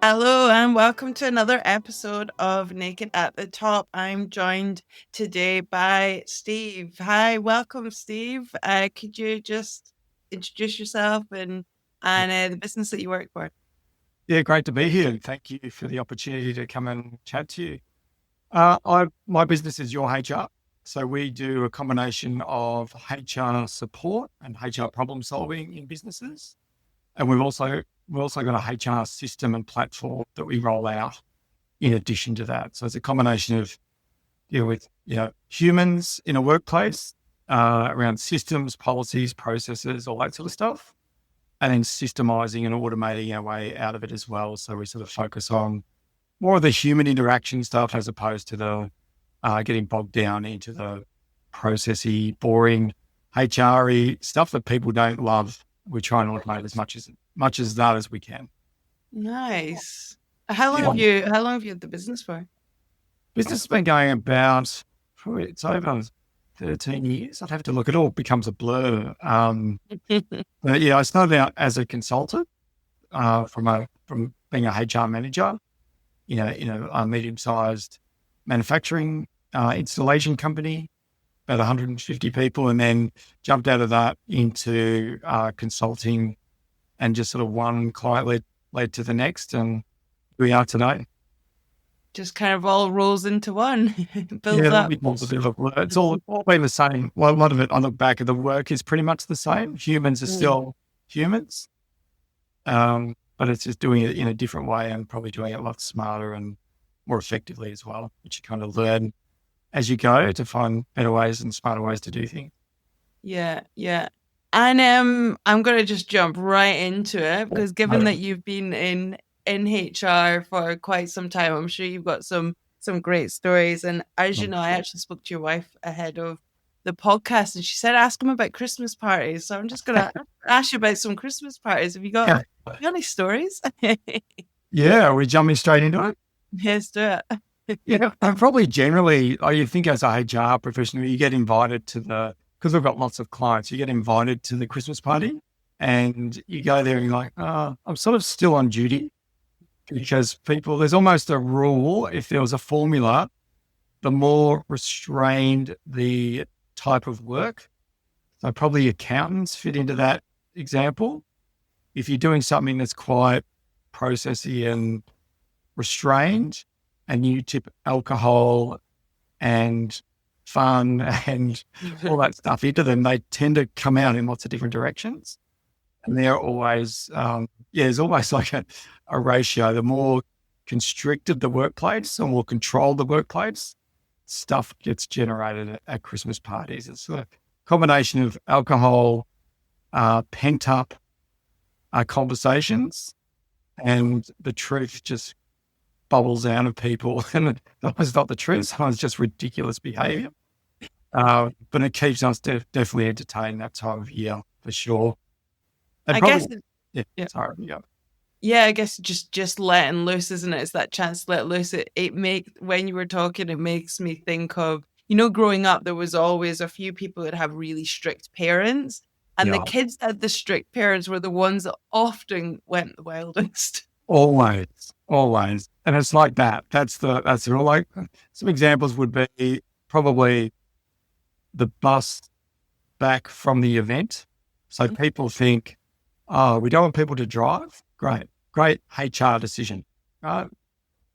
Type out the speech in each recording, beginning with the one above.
Hello and welcome to another episode of Naked at the Top. I'm joined today by Steve. Hi, welcome, Steve. Could you just introduce yourself and the business that you work for? Yeah, great to be here. And thank you for the opportunity to come and chat to you. My business is Your HR. So we do a combination of HR support and HR problem solving in businesses. And we've also got a HR system and platform that we roll out in addition to that. So it's a combination of with humans in a workplace around systems, policies, processes, all that sort of stuff, and then systemizing and automating our way out of it as well. So we sort of focus on more of the human interaction stuff as opposed to the getting bogged down into the processy, boring HR-y stuff that people don't love. We try and automate as much as that as we can. Nice. How long Yeah. have you had the business for? Business has been going about, it's over 13 years. I'd have to look. It all becomes a blur. But yeah, I started out as a consultant from being a HR manager, in a medium-sized manufacturing installation company, about 150 people, and then jumped out of that into consulting, and just sort of one client led to the next, and here we are today. Just kind of all rolls into one, builds Yeah, up. it's all been the same. Well, a lot of it, I look back at the work is pretty much the same. Humans are still humans, but it's just doing it in a different way and probably doing it a lot smarter and more effectively as well, which you kind of learn as you go to find better ways and smarter ways to do things. Yeah, yeah. And I'm gonna just jump right into it because given that you've been in HR for quite some time, I'm sure you've got some great stories. And as you know, I actually spoke to your wife ahead of the podcast, and she said ask him about Christmas parties. So I'm just gonna ask you about some Christmas parties. Have you got any stories? Yeah, are we jumping straight into it? Yes, do it. Yeah, and probably generally, you think as a HR professional, you get invited because we've got lots of clients, you get invited to the Christmas party and you go there and you're like, I'm sort of still on duty, because there's almost a rule. If there was a formula, the more restrained the type of work, so probably accountants fit into that example. If you're doing something that's quite processy and restrained, and you tip alcohol and fun and all that stuff into them, they tend to come out in lots of different directions. And they're always, there's always like a ratio. The more constricted the workplace, the more controlled the workplace, stuff gets generated at Christmas parties. It's a combination of alcohol, pent up conversations, and the truth just bubbles out of people. And it's not the truth. Sometimes just ridiculous behavior. But it keeps us definitely entertained that time of year for sure. And I probably, guess. yeah, sorry, yeah. Yeah, I guess just letting loose, isn't it? It's that chance to let loose. When you were talking, it makes me think of, growing up, there was always a few people that have really strict parents, and the Yeah, kids that had the strict parents were the ones that often went the wildest. always. And it's like that. That's the rule. Like, some examples would be probably the bus back from the event. So people think, we don't want people to drive. Great HR decision, right?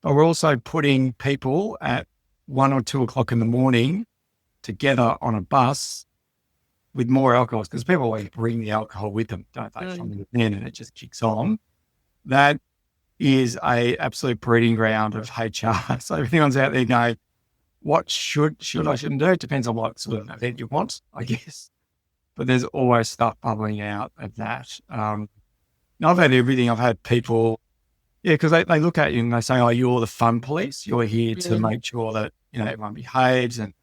But we're also putting people at 1 or 2 o'clock in the morning together on a bus with more alcohol, because people always bring the alcohol with them, don't they? From the event, and it just kicks on. That is a absolute breeding ground of HR. So everyone's out there going, what should I shouldn't do? It depends on what sort of event you want, I guess. But there's always stuff bubbling out of that. I've had everything. I've had people, because they look at you and they say, oh, you're the fun police. You're here to make sure that, everyone behaves. And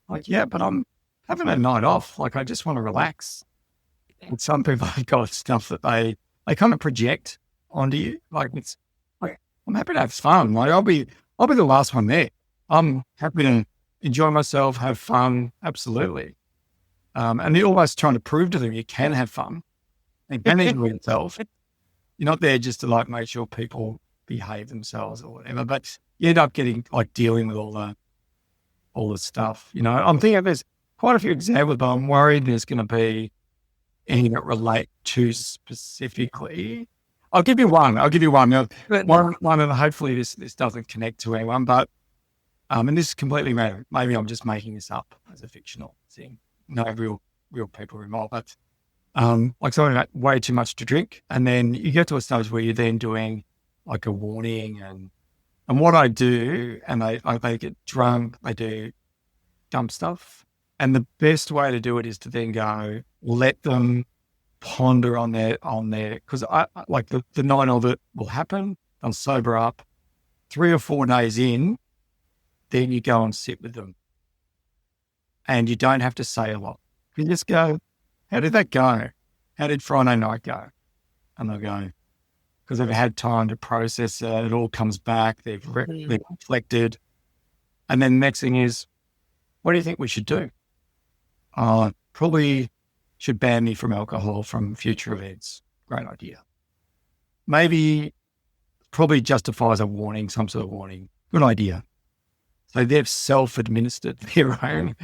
like, yeah, but I'm having a night off. Like, I just want to relax. And some people have got stuff that they kind of project onto you. Like, it's like, I'm happy to have fun. Like, I'll be the last one there. I'm happy to enjoy myself, have fun. Absolutely. And you're always trying to prove to them you can have fun and can enjoy yourself. You're not there just to make sure people behave themselves or whatever. But you end up getting like dealing with all the stuff. You know, I'm thinking there's quite a few examples, but I'm worried there's going to be any that relate to specifically. I'll give you one. Now, one, and hopefully this doesn't connect to anyone, but and this is completely random. Maybe I'm just making this up as a fictional thing. No real people involved, but like someone had way too much to drink, and then you get to a stage where you're then doing like a warning and what I do, and they get drunk, they do dumb stuff, and the best way to do it is to then go let them ponder on their because I like the night of it will happen. They'll sober up 3 or 4 days in, then you go and sit with them, and you don't have to say a lot. You just go, how did that go? How did Friday night go? And they'll go, because they've had time to process it. It all comes back. They've reflected. And then the next thing is, what do you think we should do? Probably should ban me from alcohol from future events. Great idea. Maybe probably justifies a warning, some sort of warning. Good idea. So they've self-administered their own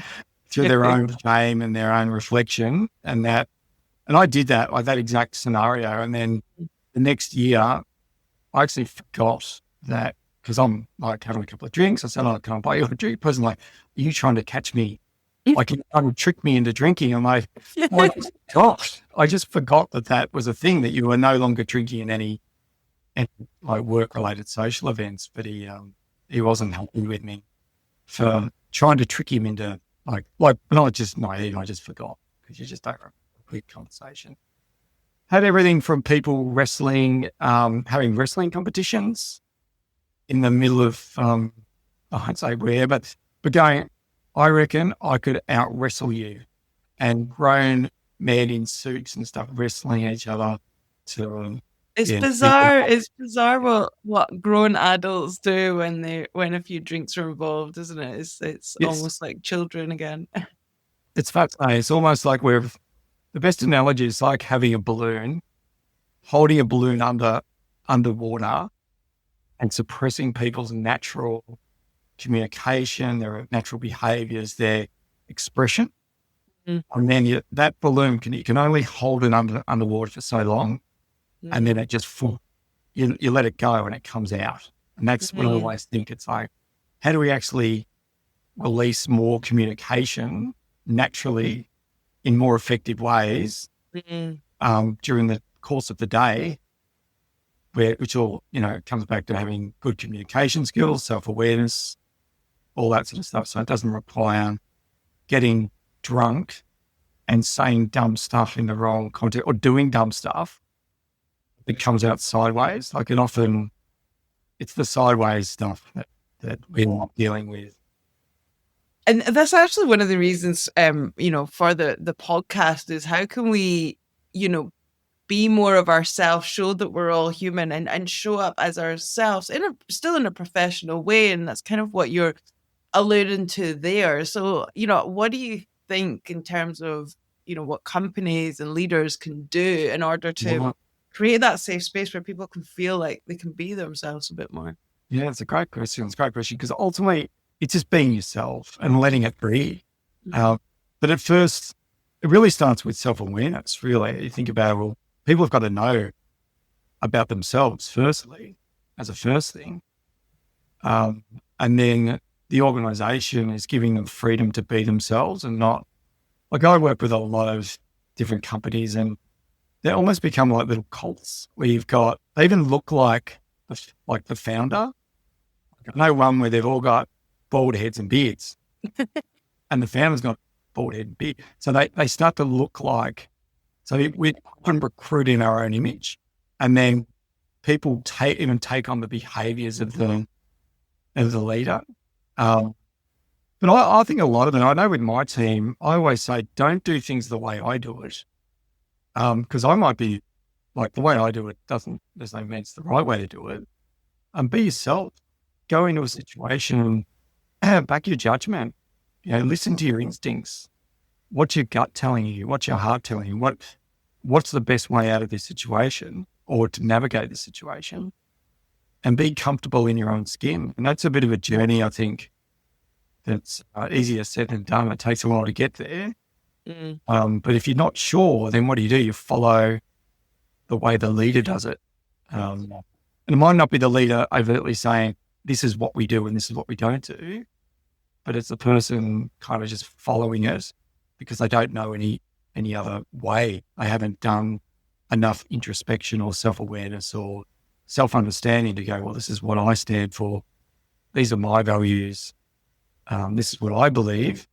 through their own shame and their own reflection, and I did that, like that exact scenario. And then the next year, I actually forgot that because I'm like having a couple of drinks. I said, "Oh, can I buy you a drink?" The person like, "Are you trying to catch me? Like you're trying to trick me into drinking?" I'm like, "Oh my gosh, I just forgot that was a thing, that you were no longer drinking in any like work-related social events." But he wasn't happy with me for trying to trick him into like not just naive. I just forgot because you just don't remember a quick conversation. Had everything from people wrestling, having wrestling competitions in the middle of, I won't say where, but going, I reckon I could out wrestle you, and grown men in suits and stuff wrestling each other to. It's bizarre. It's bizarre what grown adults do when a few drinks are involved, isn't it? It's yes. Almost like children again. It's fascinating. It's almost like the best analogy is like having a balloon, holding a balloon underwater, and suppressing people's natural communication, their natural behaviours, their expression. And then that balloon you can only hold it underwater for so long. And then it just you let it go and it comes out. And that's what I always think. It's like, how do we actually release more communication naturally in more effective ways during the course of the day, which all, comes back to having good communication skills, self-awareness, all that sort of stuff. So it doesn't require getting drunk and saying dumb stuff in the wrong context or doing dumb stuff. It comes out sideways. Like it's the sideways stuff that we're not dealing with. And that's actually one of the reasons, for the podcast is how can we, be more of ourselves, show that we're all human and show up as ourselves still in a professional way. And that's kind of what you're alluding to there. So, what do you think in terms of, what companies and leaders can do in order to create that safe space where people can feel like they can be themselves a bit more? Yeah, it's a great question. Because ultimately it's just being yourself and letting it be. But at first, it really starts with self-awareness, really. You think about, well, people have got to know about themselves firstly, as a first thing. And then the organisation is giving them freedom to be themselves and not, like I work with a lot of different companies and they almost become like little cults where they even look like the founder. I know one where they've all got bald heads and beards and the founder's got bald head and beard. So they start to look like, so we can recruit in our own image and then people even take on the behaviours of the leader. But I think a lot of them, I know with my team, I always say, don't do things the way I do it. Because I might be like, the way I do it there's no mean it's the right way to do it. Be yourself. Go into a situation and back your judgment. Listen to your instincts. What's your gut telling you? What's your heart telling you? What's the best way out of this situation or to navigate the situation? and be comfortable in your own skin. And that's a bit of a journey, I think, that's easier said than done. It takes a while to get there. But if you're not sure, then what do? You follow the way the leader does it. And it might not be the leader overtly saying, this is what we do and this is what we don't do, but it's the person kind of just following it because they don't know any other way. They haven't done enough introspection or self-awareness or self-understanding to go, well, this is what I stand for. These are my values. This is what I believe.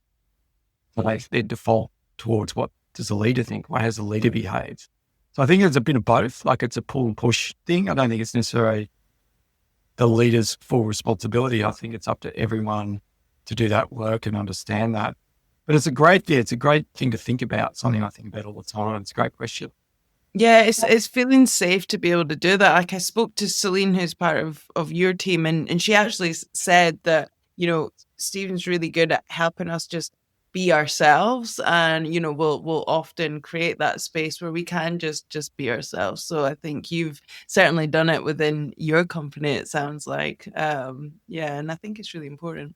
But they default towards what does the leader think? Why has the leader behaved? So I think it's a bit of both. Like it's a pull and push thing. I don't think it's necessarily the leader's full responsibility. I think it's up to everyone to do that work and understand that. But it's a great thing to think about, something I think about all the time. It's a great question. Yeah, it's feeling safe to be able to do that. Like I spoke to Celine, who's part of your team, and she actually said that, Stephen's really good at helping us just be ourselves, and we'll often create that space where we can just be ourselves. So I think you've certainly done it within your company, it sounds like. And I think it's really important.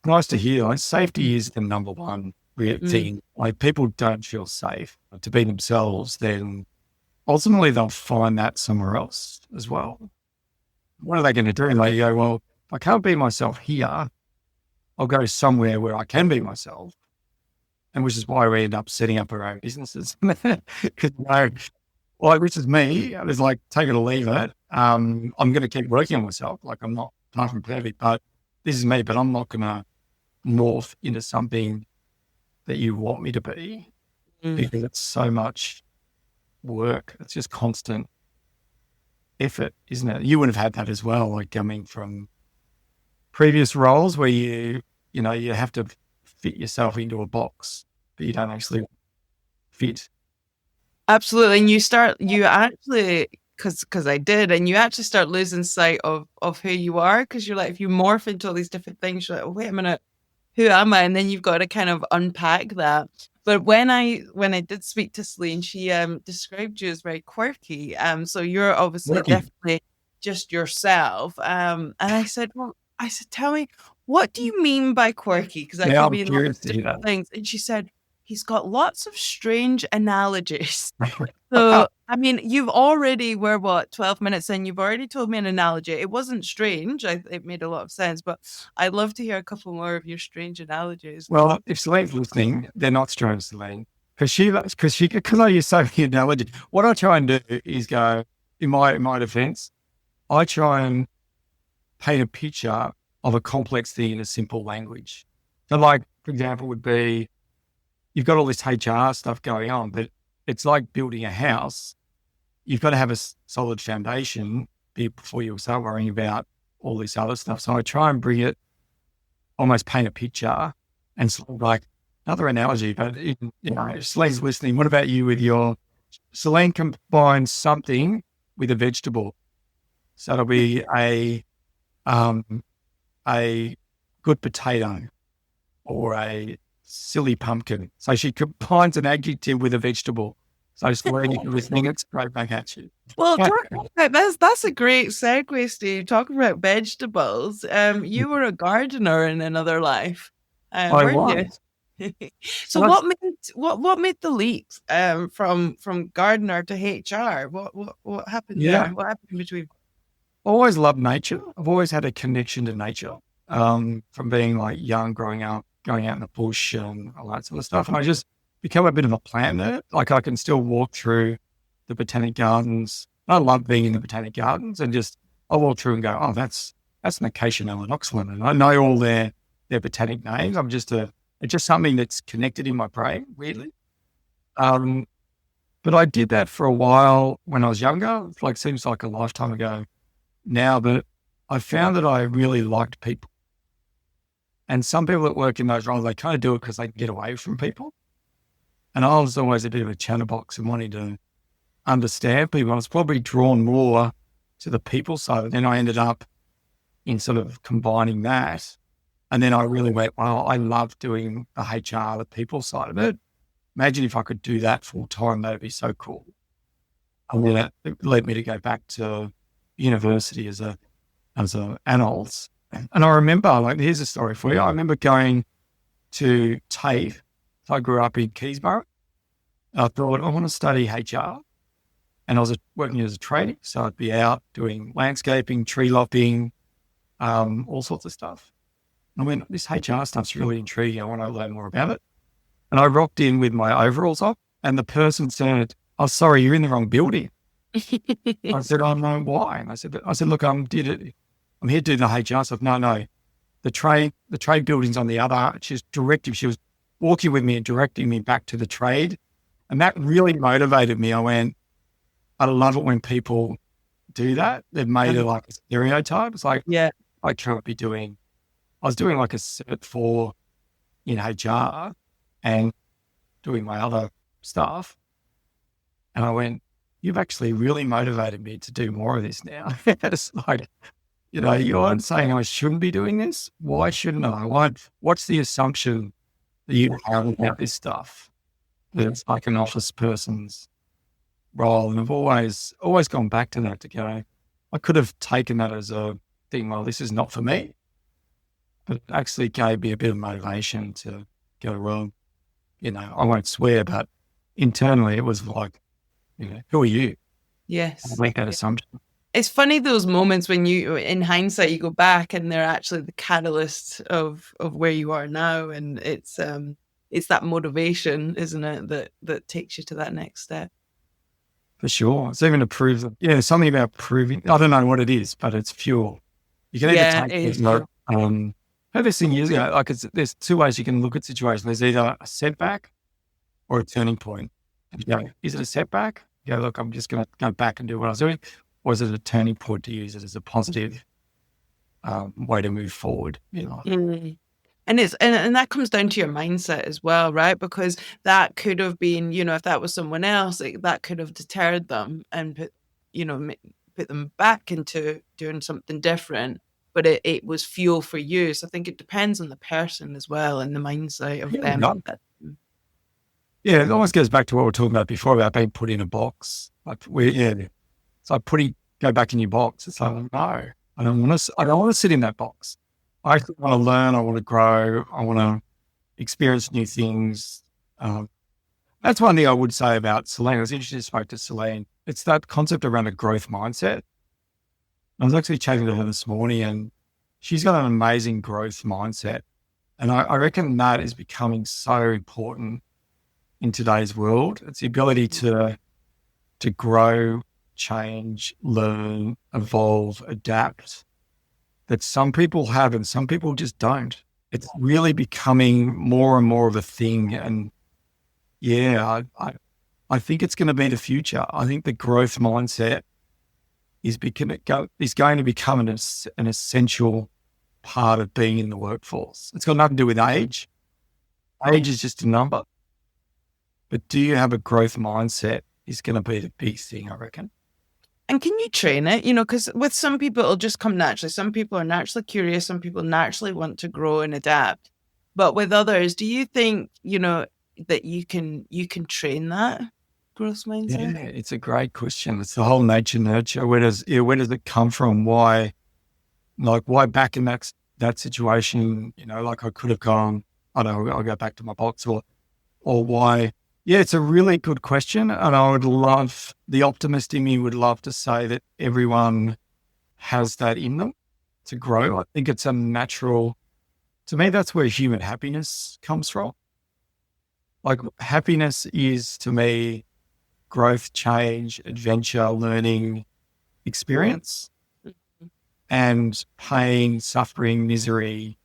Nice to hear. Like, safety is the number one thing. Like people don't feel safe to be themselves, then ultimately they'll find that somewhere else as well. What are they going to do? They go, well, if I can't be myself here, I'll go somewhere where I can be myself. And which is why we end up setting up our own businesses. Because, which is me, it's like, take it or leave it. I'm going to keep working on myself. Like I'm not far from perfect, but this is me, but I'm not going to morph into something that you want me to be because it's so much work. It's just constant effort, isn't it? You would have had that as well, like coming from previous roles where you have to fit yourself into a box, but you don't actually fit. Absolutely. And you actually, because I did, and you actually start losing sight of who you are, because you're like, if you morph into all these different things, you're like, oh, wait a minute, who am I? And then you've got to kind of unpack that. But when I did speak to Celine, she described you as very quirky. So you're obviously definitely just yourself. And I said, tell me, what do you mean by quirky? Because that could mean lots of different things. And she said, he's got lots of strange analogies. So, I mean, you've already, we're 12 minutes in, you've already told me an analogy. It wasn't strange. It made a lot of sense, but I'd love to hear a couple more of your strange analogies. Well, if Celine's listening, they're not strange, Celine, because I use so many analogies. What I try and do is go, in my defense, I try and paint a picture of a complex thing in a simple language. So like, for example, would be, you've got all this HR stuff going on, but it's like building a house. You've got to have a solid foundation before you start worrying about all this other stuff. So I try and bring it, almost paint a picture, and sort of like another analogy, but if Celine's listening, what about you with your, Celine combines something with a vegetable. So it'll be a good potato or a silly pumpkin. So she combines an adjective with a vegetable. So Celine, if you're listening, it's great back at you. Well, that's a great segue, Steve. Talking about vegetables. You were a gardener in another life. Was. So what made the leap from gardener to HR? What happened there? What happened in between? I always loved nature. I've always had a connection to nature from being like young, growing up, going out in the bush and all that sort of stuff. And I just became a bit of a plant nerd. Like I can still walk through the botanic gardens. I love being in the botanic gardens and just I walk through and go, oh, that's an acacia melanoxylon. And I know all their botanic names. It's just something that's connected in my brain, weirdly. But I did that for a while when I was younger. Like seems like a lifetime ago now, but I found that I really liked people. And some people that work in those roles, they kind of do it because they can get away from people. And I was always a bit of a chatterbox and wanting to understand people. I was probably drawn more to the people side. And then I ended up in sort of combining that. And then I really went, well, I love doing the HR, the people side of it. Imagine if I could do that full time, that'd be so cool. And then it led me to go back to university as a as an adult. And I remember, like, here's a story for you. I remember going to TAFE. So I grew up in Keysborough. I thought, I want to study HR. And I was working as a trainee. So I'd be out doing landscaping, tree lopping, all sorts of stuff. And I went, this HR stuff's really intriguing. I want to learn more about it. And I rocked in with my overalls on, and the person said, "Oh, sorry, you're in the wrong building." I said, "Oh, no, why?" And I said, "Look, I'm here to do the HR stuff." No, the trade building's on the other. She's directing. She was walking with me and directing me back to the trade. And that really motivated me. I went, I love it when people do that. They've made it like a stereotype. It's like, yeah, I was doing like a Cert 4 in HR and doing my other stuff. And I went, you've actually really motivated me to do more of this now. It's like, you're saying I shouldn't be doing this. Why shouldn't I? What's the assumption that you have about this stuff? That it's like an office person's role. And I've always gone back to that to go, I could have taken that as a thing, well, this is not for me. But it actually gave me a bit of motivation to go, well, I won't swear, but internally it was like, who are you? Yes. I make that assumption. It's funny, those moments when you, in hindsight, you go back and they're actually the catalyst of where you are now. And it's that motivation, isn't it, that takes you to that next step. For sure. It's even to prove that, something about proving, I don't know what it is, but it's fuel. You can either take it. I heard this thing years ago, like there's two ways you can look at situations. There's either a setback or a turning point. And you go, is it a setback? You go, look, I'm just going to go back and do what I was doing. Or is it a turning point to use it as a positive way to move forward? And and that comes down to your mindset as well, right? Because that could have been, if that was someone else, that could have deterred them and put them back into doing something different. But it was fuel for you. So I think it depends on the person as well and the mindset of them. Yeah, it almost goes back to what we were talking about before about being put in a box. Like it's like go back in your box. It's like, no, I don't want to sit in that box. I actually want to learn. I want to grow. I want to experience new things. That's one thing I would say about Celine. I was interested to spoke to Celine. It's that concept around a growth mindset. I was actually chatting to her this morning and she's got an amazing growth mindset. And I reckon that is becoming so important in today's world. It's the ability to grow, change, learn, evolve, adapt that some people have and some people just don't. It's really becoming more and more of a thing. And I think it's going to be the future. I think the growth mindset is going to become an essential part of being in the workforce. It's got nothing to do with age. Age is just a number. But do you have a growth mindset is going to be the big thing, I reckon. And can you train it? Because with some people, it'll just come naturally. Some people are naturally curious. Some people naturally want to grow and adapt. But with others, do you think, that you can train that growth mindset? Yeah, it's a great question. It's the whole nature nurture. Where does it come from? Why back in that situation, like I could have gone, I don't know, I'll go back to my box or why. Yeah, it's a really good question. And I would love, the optimist in me would love to say that everyone has that in them to grow. I think it's a natural, to me, that's where human happiness comes from. Like happiness is to me, growth, change, adventure, learning, experience. And pain, suffering, misery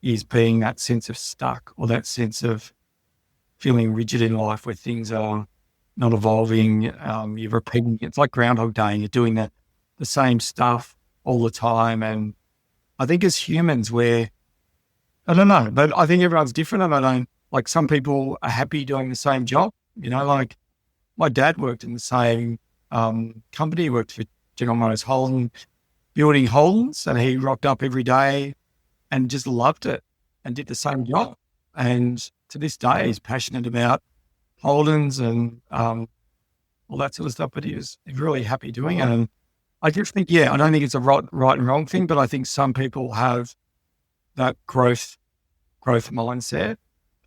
is being that sense of stuck or that sense of feeling rigid in life where things are not evolving. You're repeating, it's like Groundhog Day and you're doing the same stuff all the time. And I think as humans, I don't know, but I think everyone's different. And I don't, like some people are happy doing the same job. Like my dad worked in the same company, worked for General Motors Holden, building Holdens, and he rocked up every day and just loved it and did the same job. And to this day, he's passionate about Holdens and all that sort of stuff, but he was really happy doing it. And I just think, I don't think it's a right and wrong thing, but I think some people have that growth mindset.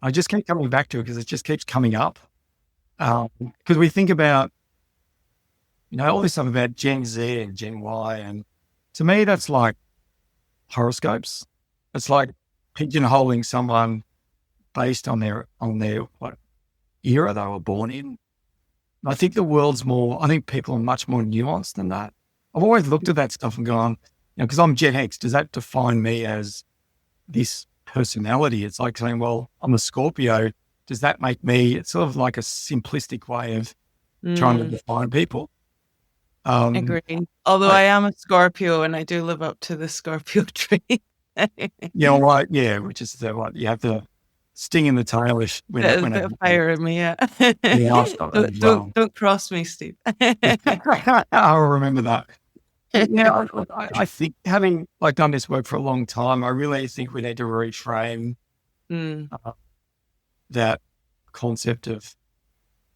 I just keep coming back to it because it just keeps coming up. Because we think about, all this stuff about Gen Z and Gen Y, and to me, that's like horoscopes. It's like pigeonholing someone based on their what era they were born in. I think I think people are much more nuanced than that. I've always looked at that stuff and gone, because I'm Gen X, does that define me as this personality? It's like saying, well, I'm a Scorpio. Does that make me? It's sort of like a simplistic way of trying to define people. Agreed. Although I am a Scorpio and I do live up to the Scorpio trait. Right. Yeah, which is what you have the sting in the tail-ish. There's a bit of fire in me, yeah. Don't cross me, Steve. I'll remember that. I think having done this work for a long time, I really think we need to reframe that concept of,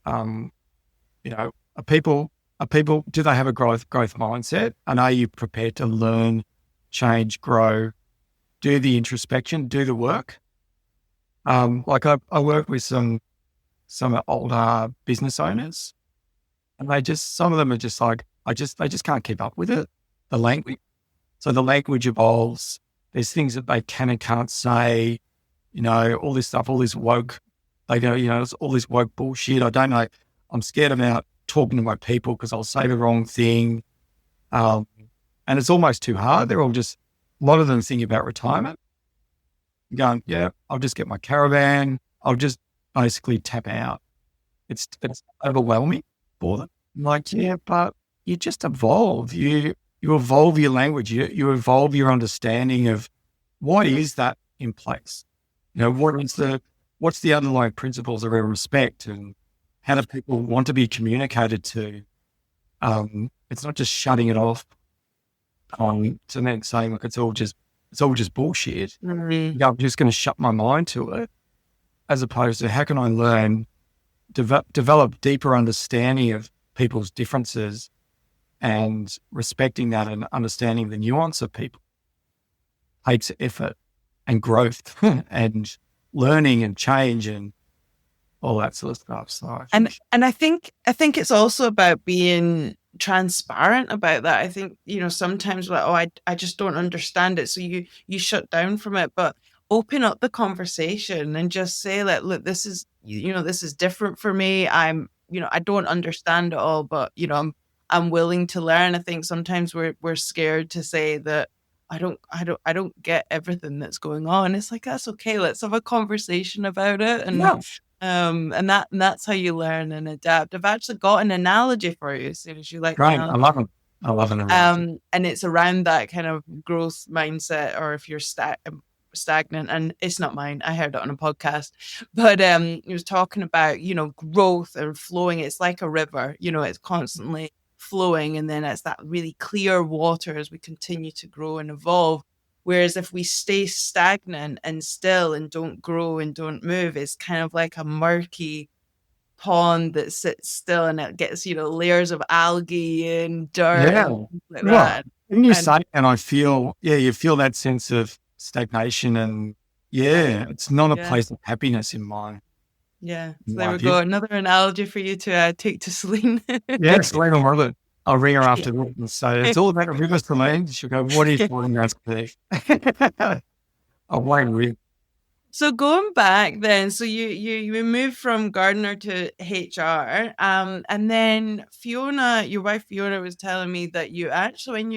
are people, do they have a growth mindset? And are you prepared to learn, change, grow, do the introspection, do the work? I work with some older business owners, and some of them are just like, they just can't keep up with it. The language. So the language evolves. There's things that they can and can't say, all this stuff, all this woke, they go, it's all this woke bullshit. I don't know. I'm scared about talking to my people because I'll say the wrong thing. And it's almost too hard. They're all just, a lot of them thinking about retirement. Going, I'll just get my caravan. I'll just basically tap out. It's overwhelming for them. I'm like, but you just evolve. You evolve your language. You evolve your understanding of why is that in place. What's the underlying principles of respect, and how do people want to be communicated to? It's not just shutting it off. To then saying, look, it's all just bullshit. Mm-hmm. I'm just going to shut my mind to it, as opposed to how can I learn, develop deeper understanding of people's differences and respecting that and understanding the nuance of people takes effort and growth and learning and change and all that sort of stuff. So I think it's also about being transparent about that. I think, sometimes I just don't understand it. So you shut down from it, but open up the conversation and just say, look, this is different for me. I don't understand it all, but I'm willing to learn. I think sometimes we're scared to say that I don't get everything that's going on. It's like, that's okay. Let's have a conversation about it. And and that's how you learn and adapt. I've actually got an analogy for you as soon as you like. Great. I love it. I love an analogy. And it's around that kind of growth mindset, or if you're stagnant, and it's not mine. I heard it on a podcast, but he was talking about, growth and flowing. It's like a river, it's constantly flowing, and then it's that really clear water as we continue to grow and evolve. Whereas if we stay stagnant and still and don't grow and don't move, it's kind of like a murky pond that sits still, and it gets, layers of algae and dirt and like that. And you say, and I feel, you feel that sense of stagnation, and it's not a place of happiness in mine. Yeah, so there we go. Another analogy for you to take to Celine. Celine will love it. I'll ring her after and say, it's all about a river for me. She'll go, what are you calling that? I'll wait with. So going back then, so you moved from gardener to HR, and then Fiona, your wife Fiona, was telling me that you actually, when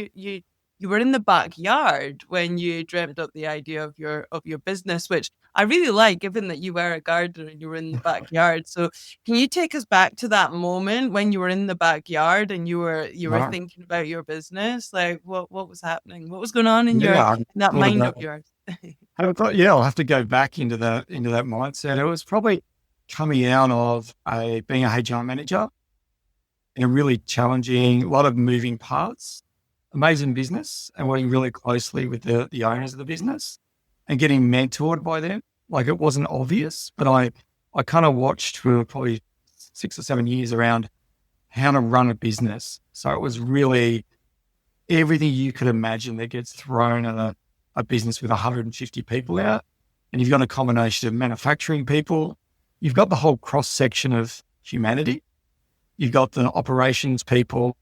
you were in the backyard when you dreamt up the idea of your business, which I really like, given that you were a gardener and you were in the backyard. So can you take us back to that moment when you were in the backyard and you were thinking about your business? Like what was happening? What was going on in that mind of yours? I'll have to go back into that mindset. It was probably coming out of being a HR manager in a really challenging, a lot of moving parts, amazing business, and working really closely with the owners of the business and getting mentored by them. Like, it wasn't obvious, but I kind of watched for probably 6 or 7 years around how to run a business. So it was really everything you could imagine that gets thrown at a business with 150 people out. And you've got a combination of manufacturing people. You've got the whole cross section of humanity. You've got the operations people.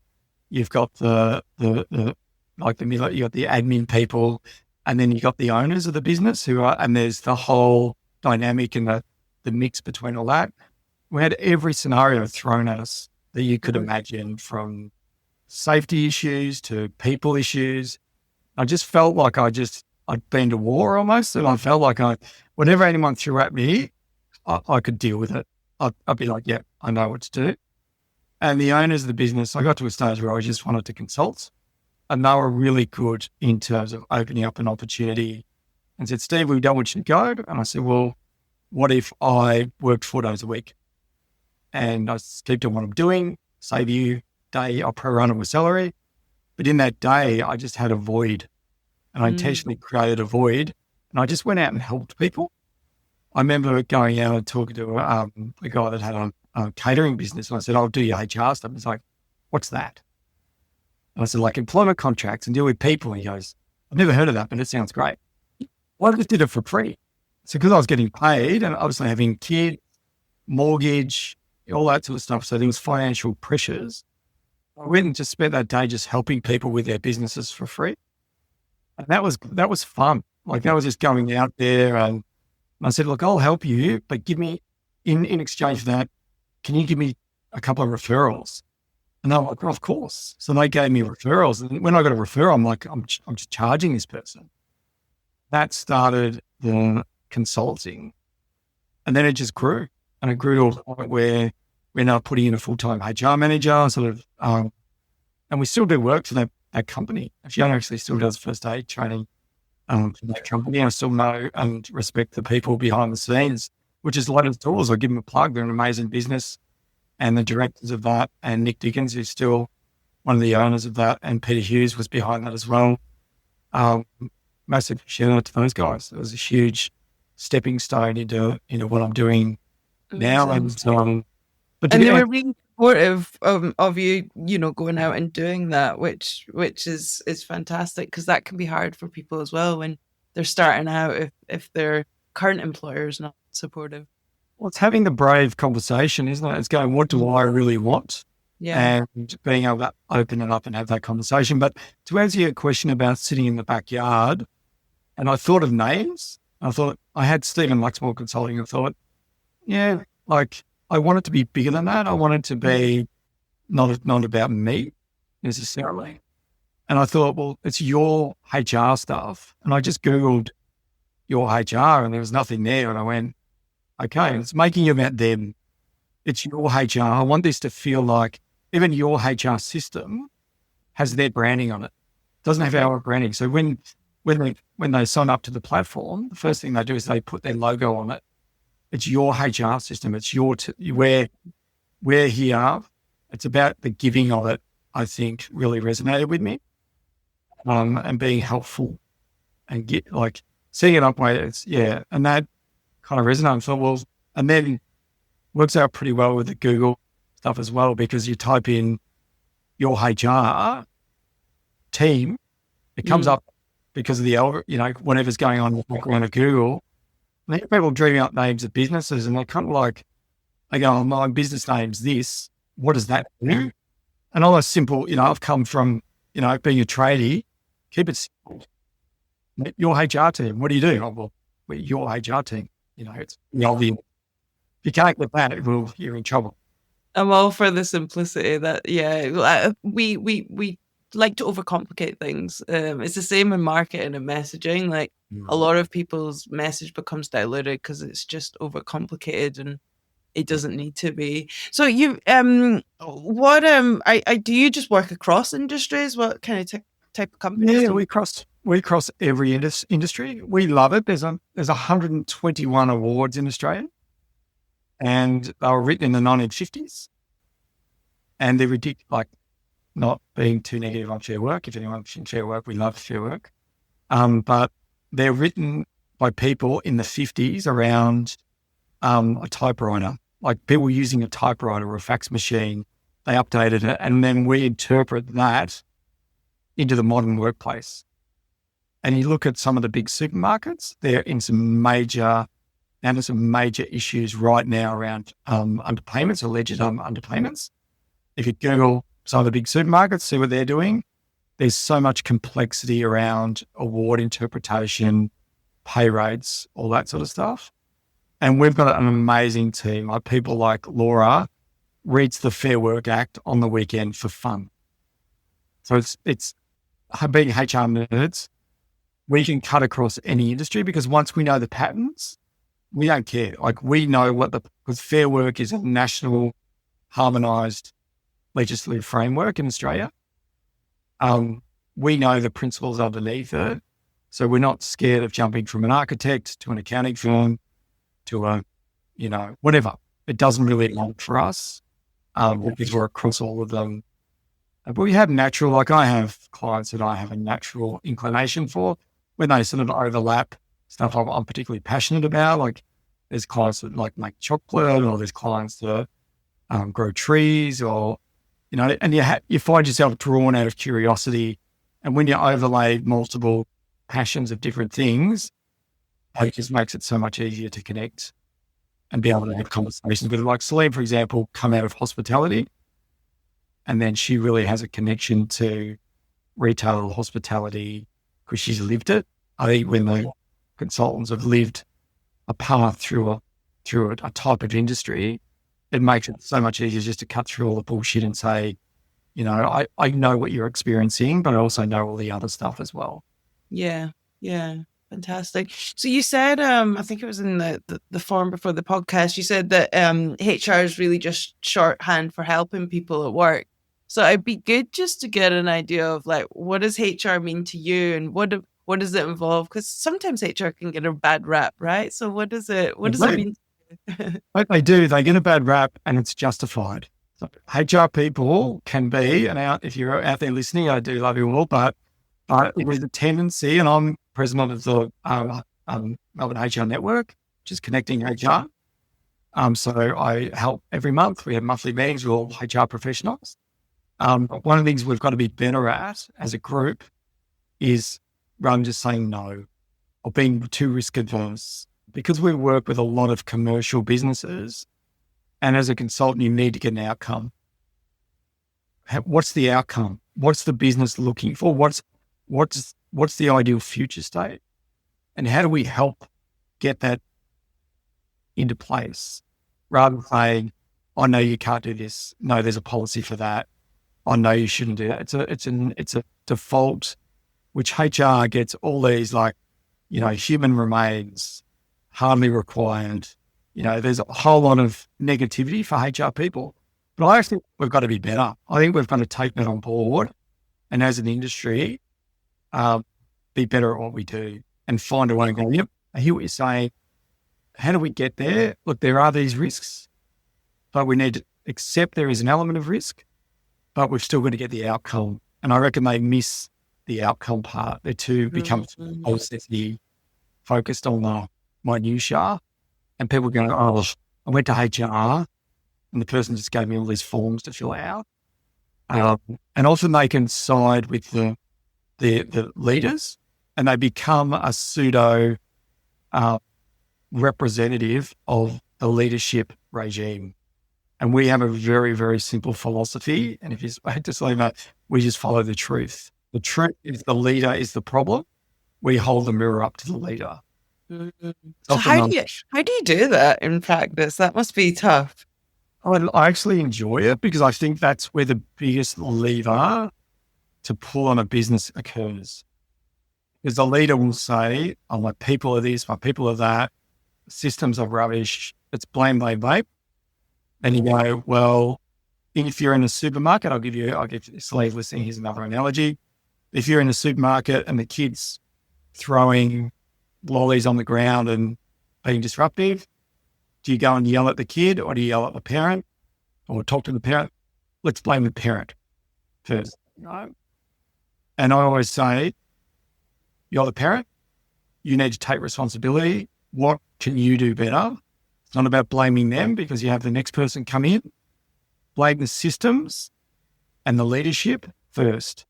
You've got the middle, you got the admin people, and then you got the owners of the business and there's the whole dynamic and the mix between all that. We had every scenario thrown at us that you could imagine, from safety issues to people issues. I just felt like I'd been to war almost, and I felt like whatever anyone threw at me, I could deal with it. I'd be like, yeah, I know what to do. And the owners of the business, I got to a stage where I just wanted to consult, and they were really good in terms of opening up an opportunity and said, Steve, we don't want you to go. And I said, well, what if I worked 4 days a week and I keep doing what I'm doing, save you day, I'll pro-run it with salary. But in that day, I just had a void, and I intentionally created a void, and I just went out and helped people. I remember going out and talking to a guy that had a catering business, and I said, I'll do your HR stuff. He's like, what's that? And I said, like employment contracts and deal with people. And he goes, I've never heard of that, but it sounds great. Well, I just did it for free. So because I was getting paid and obviously having kids, mortgage, all that sort of stuff. So there was financial pressures. I went and just spent that day just helping people with their businesses for free. And that was fun. Like that was just going out there, and I said, look, I'll help you, but give me, in exchange for that, can you give me a couple of referrals? And they were like, of course. So they gave me referrals. And when I got a referral, I'm like, I'm just charging this person. That started the consulting. And then it just grew. And it grew to a point where we're now putting in a full-time HR manager, and we still do work for that company. Fiona actually still does first aid training for that company. I still know and respect the people behind the scenes, which is Lotus Tools. I give them a plug. They're an amazing business. And the directors of that, and Nick Dickens, who's still one of the owners of that, and Peter Hughes was behind that as well. Massive shout out to those guys. It was a huge stepping stone into what I'm doing now. And they were really supportive of you, going out and doing that, which is fantastic, because that can be hard for people as well when they're starting out if their current employer is not supportive. Well, it's having the brave conversation, isn't it? It's going, what do I really want? Yeah. And being able to open it up and have that conversation. But to answer your question about sitting in the backyard, and I thought of names. I had Stephen Luxmore Consulting, and thought, yeah, like I want it to be bigger than that. I want it to be not about me necessarily. And I thought, well, it's your HR stuff. And I just Googled your HR, and there was nothing there. And I went, okay, it's making it about them. It's your HR. I want this to feel like even your HR system has their branding on it. It doesn't have our branding. So when they sign up to the platform, the first thing they do is they put their logo on it. It's your HR system. It's where we're here. It's about the giving of it, I think, really resonated with me. And being helpful and seeing it up way. And that kind of resonated. I thought, well, and then works out pretty well with the Google stuff as well, because you type in your HR team, it comes up because of the whatever's going on in the background of Google. And then people dreaming up names of businesses, and they're kind of like, they go, oh, my business name's this. What does that do? And all those simple, I've come from, being a tradie, keep it simple. Your HR team, what do you do? Oh, well, we're your HR team. It's obvious. If you can't get that, you're in trouble. I'm all for the simplicity. That we like to overcomplicate things. It's the same in marketing and messaging. Like a lot of people's message becomes diluted because it's just overcomplicated, and it doesn't need to be. So you do you just work across industries? What kind of type of companies? Yeah, we cross every industry. We love it. There's 121 awards in Australia, and they were written in the 1950s. And they're ridiculous, not being too negative on Fair Work. If anyone should Fair Work, we love Fair Work. But they're written by people in the 50s around a typewriter, like people using a typewriter or a fax machine. They updated it, and then we interpret that into the modern workplace. And you look at some of the big supermarkets, they're in some major issues right now around underpayments, alleged underpayments. If you Google some of the big supermarkets, see what they're doing, there's so much complexity around award interpretation, pay rates, all that sort of stuff. And we've got an amazing team. Like people like Laura reads the Fair Work Act on the weekend for fun. So it's being HR nerds, we can cut across any industry because once we know the patterns, we don't care. Like we know because Fair Work is a national harmonised legislative framework in Australia. We know the principles underneath it. So we're not scared of jumping from an architect to an accounting firm to whatever. It doesn't really matter for us because we're across all of them. But we have I have clients that I have a natural inclination for when they sort of overlap stuff I'm particularly passionate about. Like there's clients that like make chocolate, or there's clients that grow trees, or, and you find yourself drawn out of curiosity. And when you overlay multiple passions of different things, it just makes it so much easier to connect and be able to have conversations with, like Celine, for example, come out of hospitality. And then she really has a connection to retail hospitality because she's lived it. I think when the consultants have lived a path through a type of industry, it makes it so much easier just to cut through all the bullshit and say, I know what you're experiencing, but I also know all the other stuff as well. Yeah. Fantastic. So you said, I think it was in the forum before the podcast, you said that HR is really just shorthand for helping people at work. So it'd be good just to get an idea of like, what does HR mean to you, and what does it involve? Because sometimes HR can get a bad rap, right? So what does it mean? They do. They get a bad rap, and it's justified. So HR people can be, and if you're out there listening, I do love you all, but it was a tendency, and I'm president of the Melbourne HR Network, which is connecting HR. So I help every month. We have monthly meetings with all HR professionals. One of the things we've got to be better at as a group is rather than just saying no or being too risk adverse, because we work with a lot of commercial businesses, and as a consultant, you need to get an outcome. What's the outcome? What's the business looking for? What's the ideal future state? And how do we help get that into place? Rather than saying, I know you can't do this. No, there's a policy for that. I know you shouldn't do that. It's a default, which HR gets all these human remains, hardly required. There's a whole lot of negativity for HR people. But I think we've got to be better. I think we've got to take that on board, and as an industry, be better at what we do and find a way and go, yep, I hear what you're saying. How do we get there? Look, there are these risks, but we need to accept there is an element of risk, but we've still got to get the outcome. And I reckon they miss the outcome part. They're too become obsessively focused on the minutiae, and people go, oh, I went to HR and the person just gave me all these forms to fill out. And often they can side with the leaders, and they become a pseudo representative of the leadership regime. And we have a very, very simple philosophy. And if you had to say that, we just follow the truth. The truth is the leader is the problem. We hold the mirror up to the leader. Mm-hmm. So how do you do that in practice? That must be tough. I actually enjoy it because I think that's where the biggest lever to pull on a business occurs. Because the leader will say, oh, my people are this, my people are that, systems are rubbish, it's blame. And you go, well, if you're in a supermarket, I'll give Slave listening, here's another analogy. If you're in a supermarket and the kid's throwing lollies on the ground and being disruptive, do you go and yell at the kid, or do you yell at the parent or talk to the parent? Let's blame the parent first. No. And I always say, you're the parent, you need to take responsibility. What can you do better? It's not about blaming them because you have the next person come in. Blame the systems and the leadership first.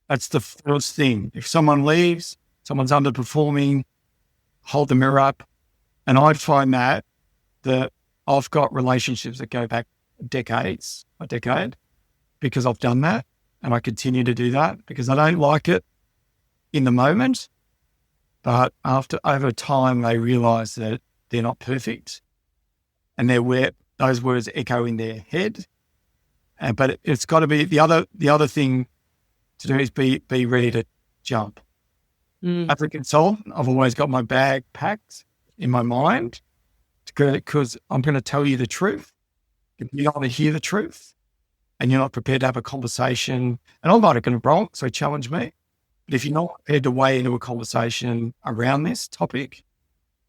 That's the first thing. If someone leaves, someone's underperforming, hold the mirror up. And I find that I've got relationships that go back a decade, because I've done that, and I continue to do that because I don't like it in the moment. But over time, they realize that they're not perfect, and those words echo in their head. But it's got to be the other thing to do is be ready to jump. As a consultant, I've always got my bag packed in my mind because I'm going to tell you the truth. If you don't want to hear the truth and you're not prepared to have a conversation, and I might have got it wrong, so challenge me. But if you're not prepared to weigh into a conversation around this topic,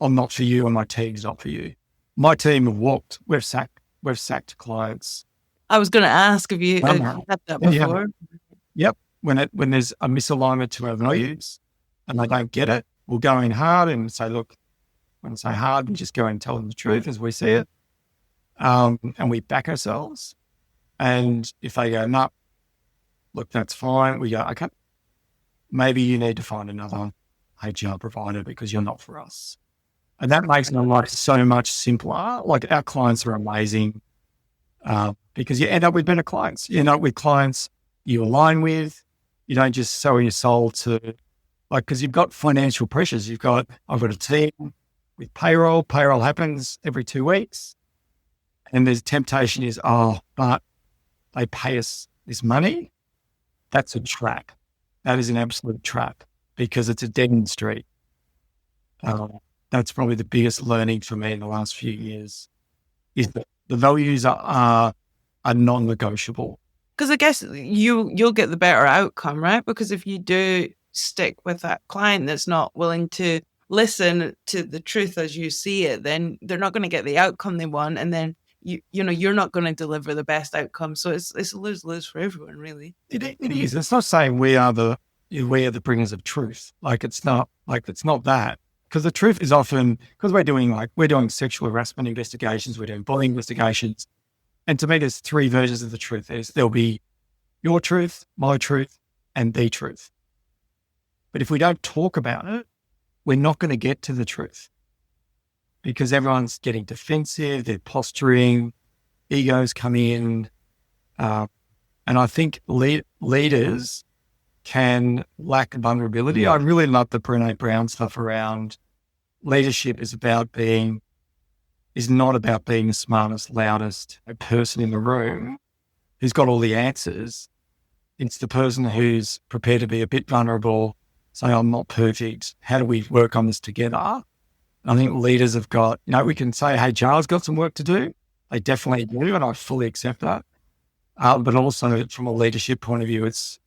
I'm not for you and my team's not for you. My team have walked. We've sacked clients. I was going to ask if you had that before. Yep. When there's a misalignment to our values and they don't get it, we'll go in hard and say, look, when I say hard, we just go and tell them the truth as we see it. And we back ourselves. And if they go, no, look, that's fine. We go, okay, maybe you need to find another HR provider because you're not for us. And that makes my life so much simpler. Like, our clients are amazing because you end up with better clients. You end up with clients you align with. You don't just sell your soul to, because you've got financial pressures. I've got a team with payroll. Payroll happens every 2 weeks. And there's temptation is, but they pay us this money. That's a trap. That is an absolute trap because it's a dead end street. That's probably the biggest learning for me in the last few years is that the values are non-negotiable. Because I guess you'll get the better outcome, right? Because if you do stick with that client that's not willing to listen to the truth as you see it, then they're not going to get the outcome they want, and then you're not going to deliver the best outcome. So it's a lose-lose for everyone, really. It is. It's not saying we are the bringers of truth. It's not that. Because the truth is often, because we're doing sexual harassment investigations, we're doing bullying investigations. And to me, there's 3 versions of the truth. There'll be your truth, my truth, and the truth. But if we don't talk about it, we're not going to get to the truth because everyone's getting defensive, they're posturing, egos come in. And I think leaders can lack vulnerability. I really love the Brené Brown stuff around leadership is not about being the smartest, loudest person in the room who's got all the answers. It's the person who's prepared to be a bit vulnerable, say, I'm not perfect. How do we work on this together? I think leaders have got, we can say, hey, HR's got some work to do. They definitely do, and I fully accept that. But also from a leadership point of view, it's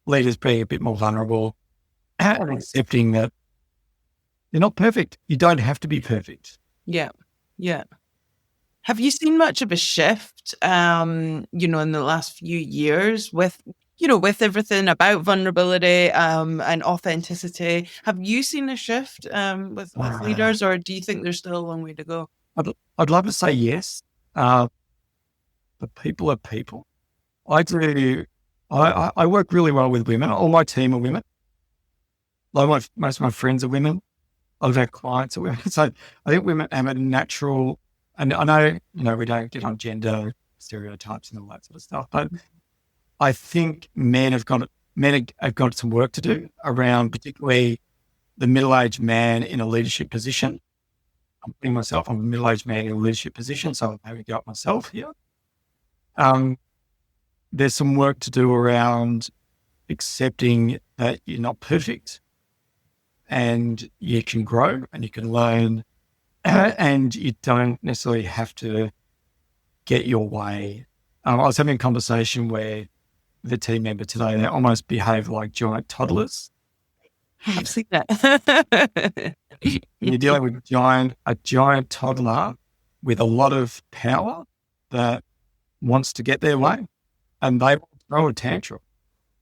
leaders being a bit more vulnerable and accepting that you're not perfect. You don't have to be perfect. Yeah. Yeah. Have you seen much of a shift, in the last few years with everything about vulnerability and authenticity? Have you seen a shift with leaders, or do you think there's still a long way to go? I'd love to say yes, but people are people. I work really well with women. All my team are women. Most of my friends are women. A lot of our clients are women. So I think women have a natural, and I know, we don't get on gender stereotypes and all that sort of stuff, but I think men have got some work to do around particularly the middle-aged man in a leadership position. I'm putting myself, I'm a middle-aged man in a leadership position, so I'm having to go up myself here. There's some work to do around accepting that you're not perfect and you can grow and you can learn and you don't necessarily have to get your way. I was having a conversation where the team member today, they almost behave like giant toddlers. I've seen that. You're dealing with a giant toddler with a lot of power that wants to get their way, and they will throw a tantrum.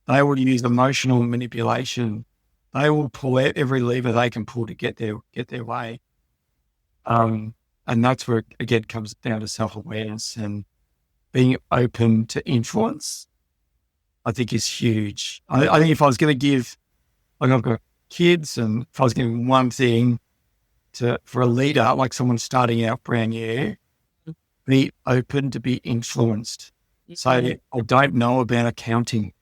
They will use emotional manipulation. They will pull out every lever they can pull to get their way. And that's where, again, comes down to self-awareness and being open to influence. I think is huge. I think if I was going to give, like I've got kids, and if I was giving one thing for a leader, like someone starting out brand new, be open to be influenced. So I don't know about accounting.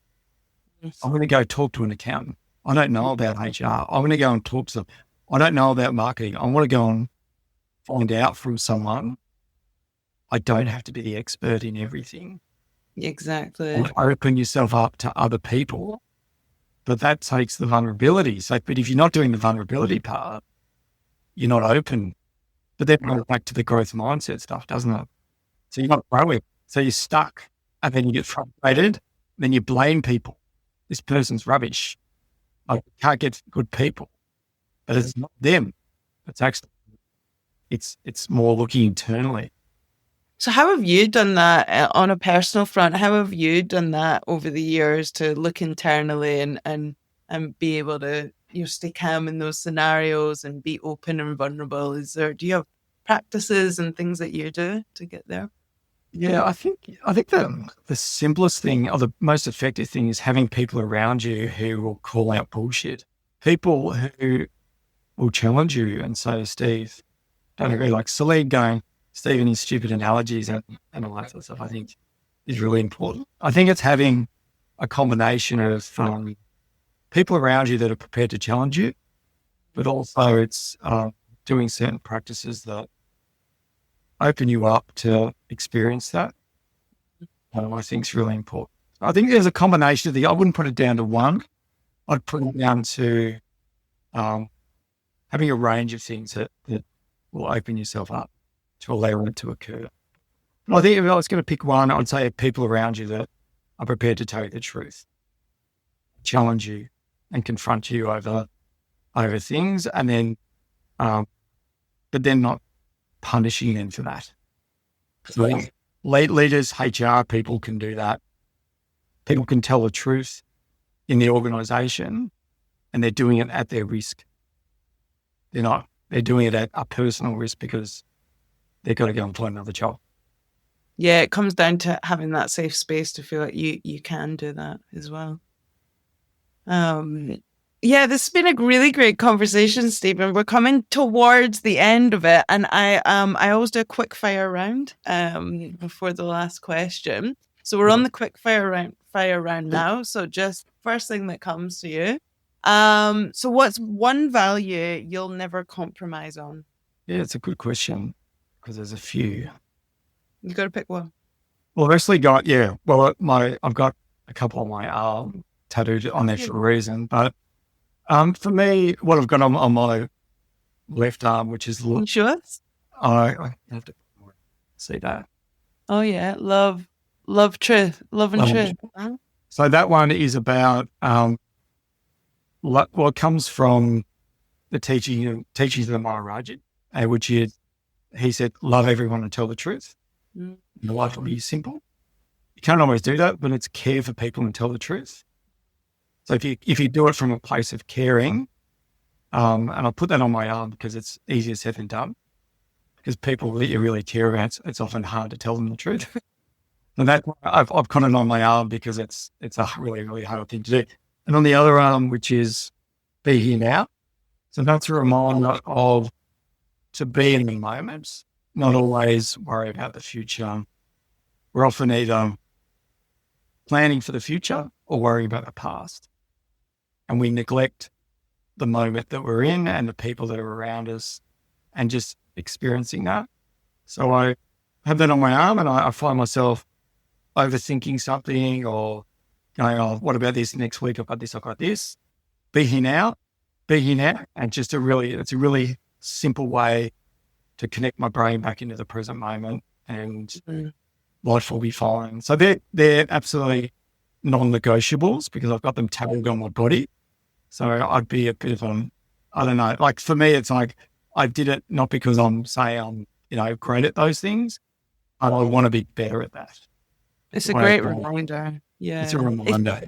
I'm going to go talk to an accountant. I don't know about HR. I'm going to go and talk to them. I don't know about marketing. I want to go and find out from someone. I don't have to be the expert in everything. Exactly. And open yourself up to other people, but that takes the vulnerability. So, but if you're not doing the vulnerability part, you're not open. But then it goes back to the growth mindset stuff, doesn't it? So you're not growing. So you're stuck, and then you get frustrated. Then you blame people. This person's rubbish. I can't get good people, but it's not them. It's actually, it's more looking internally. So how have you done that on a personal front? How have you done that over the years to look internally and be able to, you know, stay calm in those scenarios and be open and vulnerable? Do you have practices and things that you do to get there? Yeah, I think the simplest thing or the most effective thing is having people around you who will call out bullshit. People who will challenge you and say, Steve, don't agree. Like Celine going, Stephen, his stupid analogies and all that sort of stuff, I think is really important. I think it's having a combination of people around you that are prepared to challenge you, but also it's doing certain practices that open you up to experience that. I think it's really important. I think there's a combination of I wouldn't put it down to one. I'd put it down to having a range of things that will open yourself up to allow it to occur. And I think if I was going to pick one, I'd say people around you that are prepared to tell you the truth, challenge you and confront you over things, and then, but then not punishing them for that. So leaders, HR people can do that. People can tell the truth in the organisation, and they're doing it at their risk. They're doing it at a personal risk because they've got to go and find another job. Yeah, it comes down to having that safe space to feel like you can do that as well. Yeah, this has been a really great conversation, Stephen. We're coming towards the end of it, and I always do a quick fire round before the last question. So we're on the quick fire round now. So just first thing that comes to you. So what's one value you'll never compromise on? Yeah, it's a good question because there's a few. You got to pick one. Well, I've actually got I've got a couple on my arm tattooed on there for a reason, but for me, what I've got on my left arm, which is sure. I have to see that. Oh yeah, love truth, love and truth. Huh? So that one is about it comes from the teachings of the Maharaja, which he said, love everyone and tell the truth. Mm. Your life will be simple. You can't always do that, but it's care for people and tell the truth. So if you do it from a place of caring, and I'll put that on my arm because it's easier said than done, because people that you really care about, it's often hard to tell them the truth. And that I've got it on my arm because it's a really, really hard thing to do. And on the other arm, which is be here now. So that's a reminder to be in the moment, not always worry about the future. We're often either planning for the future or worrying about the past. And we neglect the moment that we're in and the people that are around us and just experiencing that. So I have that on my arm and I find myself overthinking something or going, oh, what about this next week? I've got this. Be here now. And just it's a really simple way to connect my brain back into the present moment and life will be fine. So they're absolutely non-negotiables because I've got them tattooed on my body. So I'd be a bit of I don't know, like for me, it's like I did it not because I'm saying I'm, great at those things, but I want to be better at that. It's a great reminder. Yeah. It's a reminder.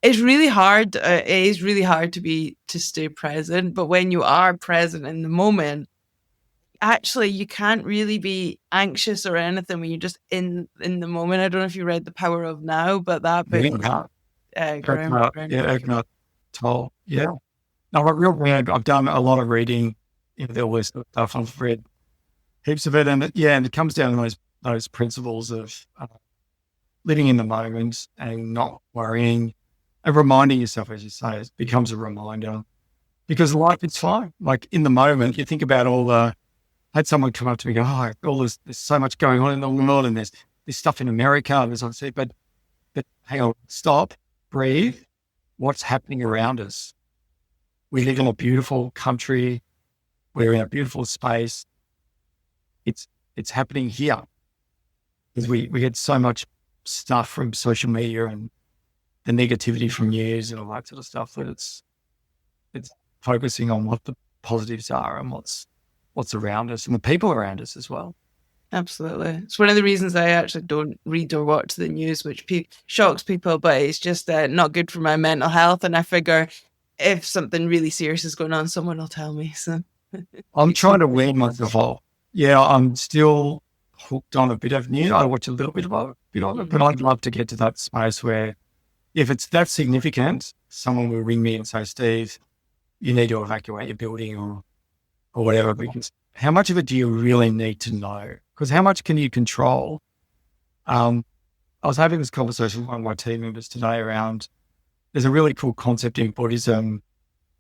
It's really hard. It is really hard to stay present, but when you are present in the moment, actually you can't really be anxious or anything when you're just in the moment. I don't know if you read The Power of Now, but that book coconut toll. Yeah. No, I'm real glad. I've done a lot of reading in all this stuff. I've read heaps of it, and it comes down to those principles of living in the moment and not worrying and reminding yourself, as you say, it becomes a reminder because life is fine. Like in the moment, you think about I had someone come up to me and go, oh, there's so much going on in the world and there's this stuff in America. And there's obviously, but hang on, stop, breathe. What's happening around us? We live in a beautiful country. We're in a beautiful space. It's happening here because we get so much stuff from social media and the negativity from news and all that sort of stuff that it's focusing on what the positives are and what's around us and the people around us as well. Absolutely. It's one of the reasons I actually don't read or watch the news, which shocks people, but it's just not good for my mental health. And I figure if something really serious is going on, someone will tell me. So I'm trying to wean myself off. Yeah, I'm still hooked on a bit of news. I watch a little bit of it, but I'd love to get to that space where if it's that significant, someone will ring me and say, Steve, you need to evacuate your building or whatever, because how much of it do you really need to know? Because how much can you control? I was having this conversation with one of my team members today around, there's a really cool concept in Buddhism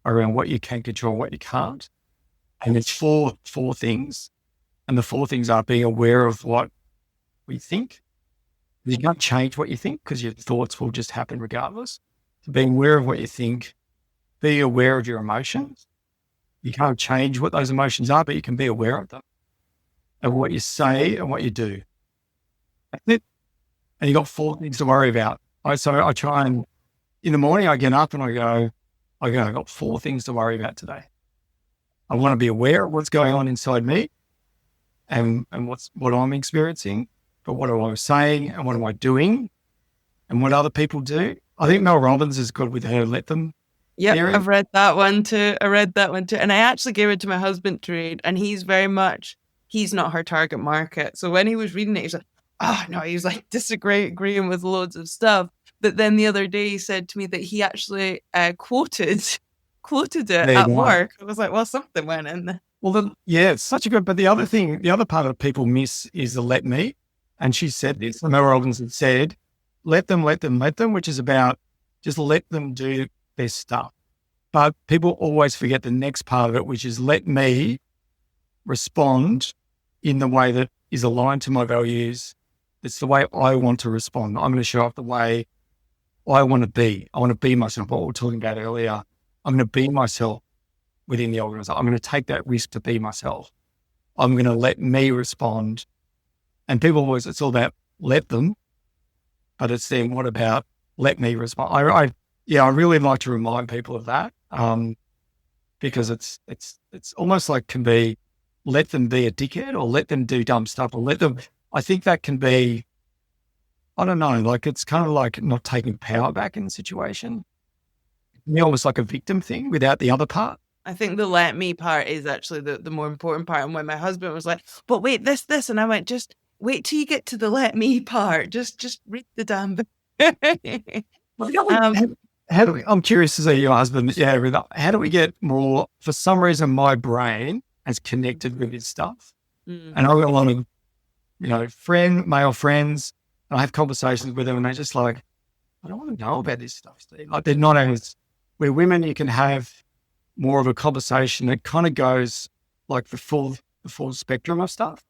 around what you can control, what you can't. And it's four things. And the four things are being aware of what we think. You can't change what you think because your thoughts will just happen regardless. So being aware of what you think, be aware of your emotions. You can't change what those emotions are, but you can be aware of them and what you say and what you do. That's it. And you got four things to worry about. So I try and in the morning I get up and I go, I got four things to worry about today. I want to be aware of what's going on inside me and what I'm experiencing, but what am I saying and what am I doing and what other people do. I think Mel Robbins is good with her let them. Yeah, theory. I've read that one too. And I actually gave it to my husband to read, and he's not her target market. So when he was reading it, he was like, oh no, he was like disagreeing with loads of stuff. But then the other day he said to me that he actually quoted it at work. I was like, well, something went in there. Well, it's such a good, but the other part that people miss is the let me. And she said this, Mel Robbins had said, let them, which is about just let them do their stuff. But people always forget the next part of it, which is let me respond in the way that is aligned to my values. It's the way I want to respond. I'm going to show up the way I want to be. I want to be myself, what we were talking about earlier. I'm going to be myself within the organization. I'm going to take that risk to be myself. I'm going to let me respond. And people always, it's all about let them, but it's then what about let me respond? I really like to remind people of that because it's almost like can be let them be a dickhead or let them do dumb stuff or let them. I think that can be, I don't know, like it's kind of like not taking power back in the situation. Almost like a victim thing without the other part. I think the let me part is actually the more important part. And when my husband was like, but wait, this, and I went, just wait till you get to the let me part. Just read the damn book. I'm curious to see your husband. Yeah, how do we get more? For some reason, my brain has connected with his stuff, and I've got a lot of, male friends, and I have conversations with them, and they're just like, I don't want to know about this stuff, Steve. Like they're not as where women you can have more of a conversation that kind of goes like the full spectrum of stuff.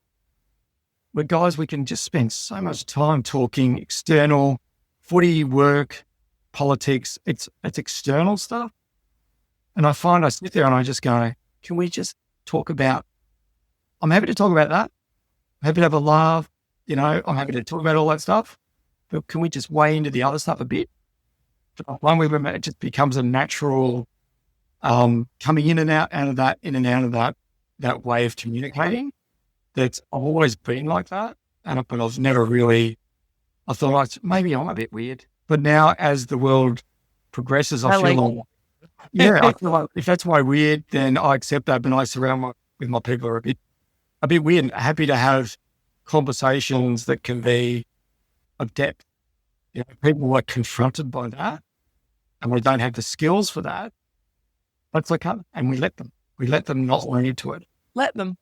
But guys, we can just spend so much time talking external, footy, work, politics. It's external stuff. And I find I sit there and I just go, can we just talk about, I'm happy to talk about that. I'm happy to have a laugh. I'm happy to talk about all that stuff. But can we just weigh into the other stuff a bit? One way it just becomes a natural coming in and out of that way of communicating. That's I've always been like that, but I've never really. I thought maybe I'm a bit weird, but now as the world progresses, I feel like if that's why weird, then I accept that. But I surround with my people are a bit weird. And happy to have conversations that can be of depth. People are confronted by that. and we don't have the skills for that, that's okay. And we let them not lean into it. Let them.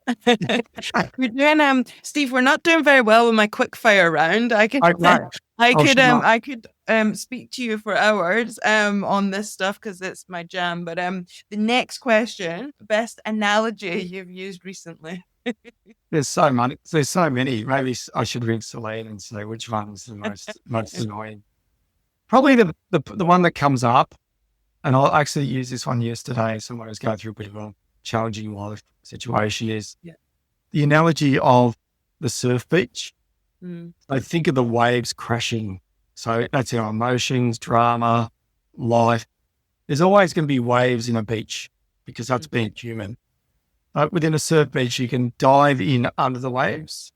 We're doing, Steve, we're not doing very well with my quick fire round. I could speak to you for hours on this stuff because it's my jam. But the next question, best analogy you've used recently. There's so many. Maybe I should ring Celine and say which one's the most annoying. Probably the one that comes up, and I'll actually use this one yesterday. Someone was going through a bit of a challenging life situation, is the analogy of the surf beach. I think of the waves crashing. So that's our emotions, drama, life. There's always going to be waves in a beach because that's being human. But within a surf beach, you can dive in under the waves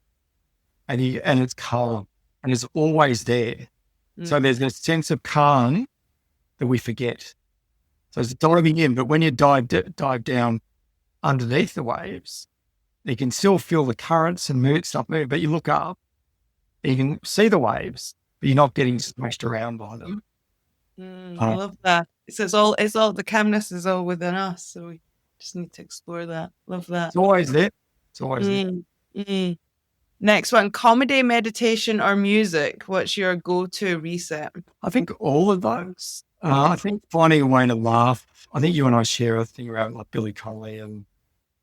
and it's calm and it's always there. So there's a sense of calm that we forget. So it's diving in, but when you dive down underneath the waves, you can still feel the currents and stuff move, but you look up, you can see the waves, but you're not getting smashed around by them. I love that. It's all the calmness is all within us, so we just need to explore that. Love that. It's always there. It's always there. Next one, comedy, meditation, or music. What's your go-to reset? I think all of those. I think finding a way to laugh. I think you and I share a thing around like Billy Connolly, and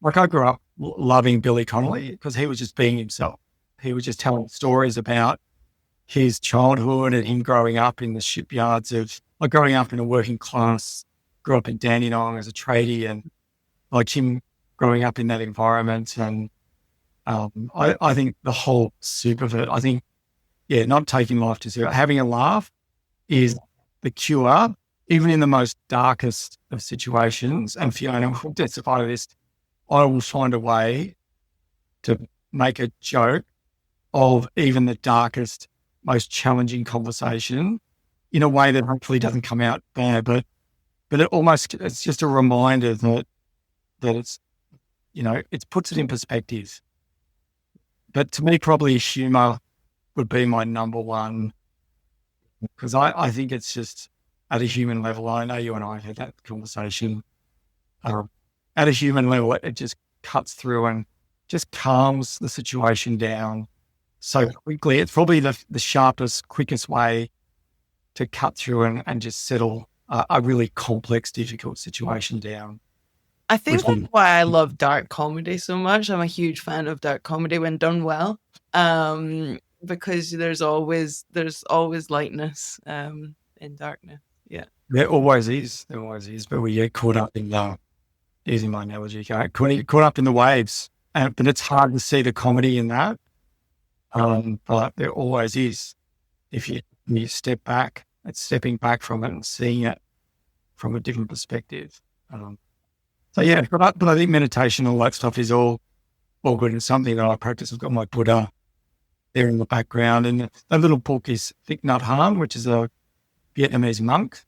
like I grew up loving Billy Connolly because he was just being himself. He was just telling stories about his childhood and him growing up in the shipyards growing up in a working class, grew up in Dandenong as a tradie, and like him growing up in that environment. And I think the whole soup of it, I think, not taking life to zero, having a laugh is the cure, even in the most darkest of situations. And Fiona will testify to this. I will find a way to make a joke of even the darkest, most challenging conversation in a way that hopefully doesn't come out bad, but it's just a reminder that it's, it puts it in perspective. But to me, probably humour would be my number one, because I think it's just at a human level. I know you and I had that conversation. At a human level, it just cuts through and just calms the situation down so quickly. It's probably the sharpest, quickest way to cut through and just settle a really complex, difficult situation down. I think that's why I love dark comedy so much. I'm a huge fan of dark comedy when done well, because there's always lightness in darkness. Yeah, there always is. But we get caught up in using my analogy, caught up in the waves, but it's hard to see the comedy in that. But there always is. If you step back, it's stepping back from it and seeing it from a different perspective. But I think meditation, all that stuff is all good and something that I practice. I've got my Buddha there in the background, and that little book is Thich Nhat Hanh, which is a Vietnamese monk.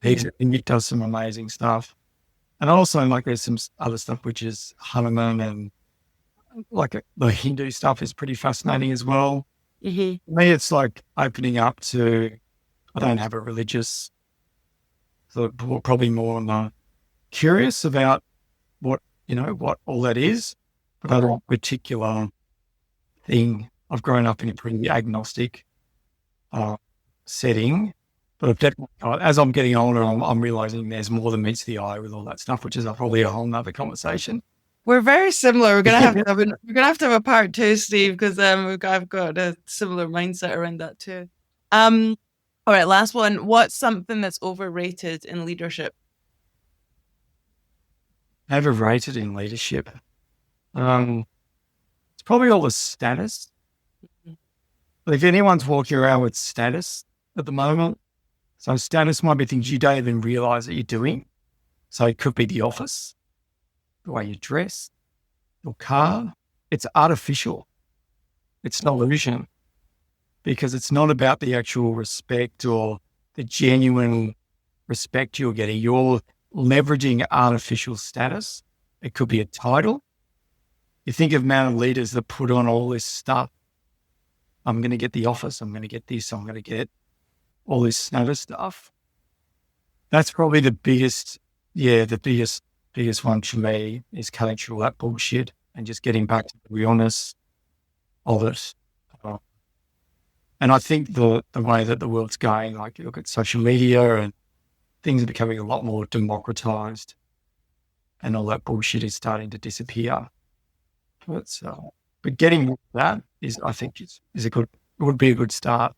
He does some amazing stuff. And also, there's some other stuff which is Hanuman, and the Hindu stuff is pretty fascinating as well. For me, it's like opening up to, I don't have a religious, so probably more on the curious about what all that is, but I don't particular thing. I've grown up in a pretty agnostic setting, but I've definitely, as I'm getting older, I'm realizing there's more than meets the eye with all that stuff, which is probably a whole nother conversation. We're very similar. We're gonna have to have a part two, Steve, because I've got a similar mindset around that too. All right, last one. What's something that's overrated in leadership? Overrated in leadership. It's probably all the status. If anyone's walking around with status at the moment, so status might be things you don't even realize that you're doing. So it could be the office, the way you dress, your car. It's artificial. It's an illusion, because it's not about the actual respect or the genuine respect you're getting. You're leveraging artificial status. It could be a title. You think of amount of leaders that put on all this stuff. I'm going to get the office. I'm going to get this. I'm going to get all this status stuff. That's probably the biggest one for me is cutting through that bullshit and just getting back to the realness of it. And I think the way that the world's going, like you look at social media and things are becoming a lot more democratized and all that bullshit is starting to disappear. But getting more of that is, I think, would be a good start.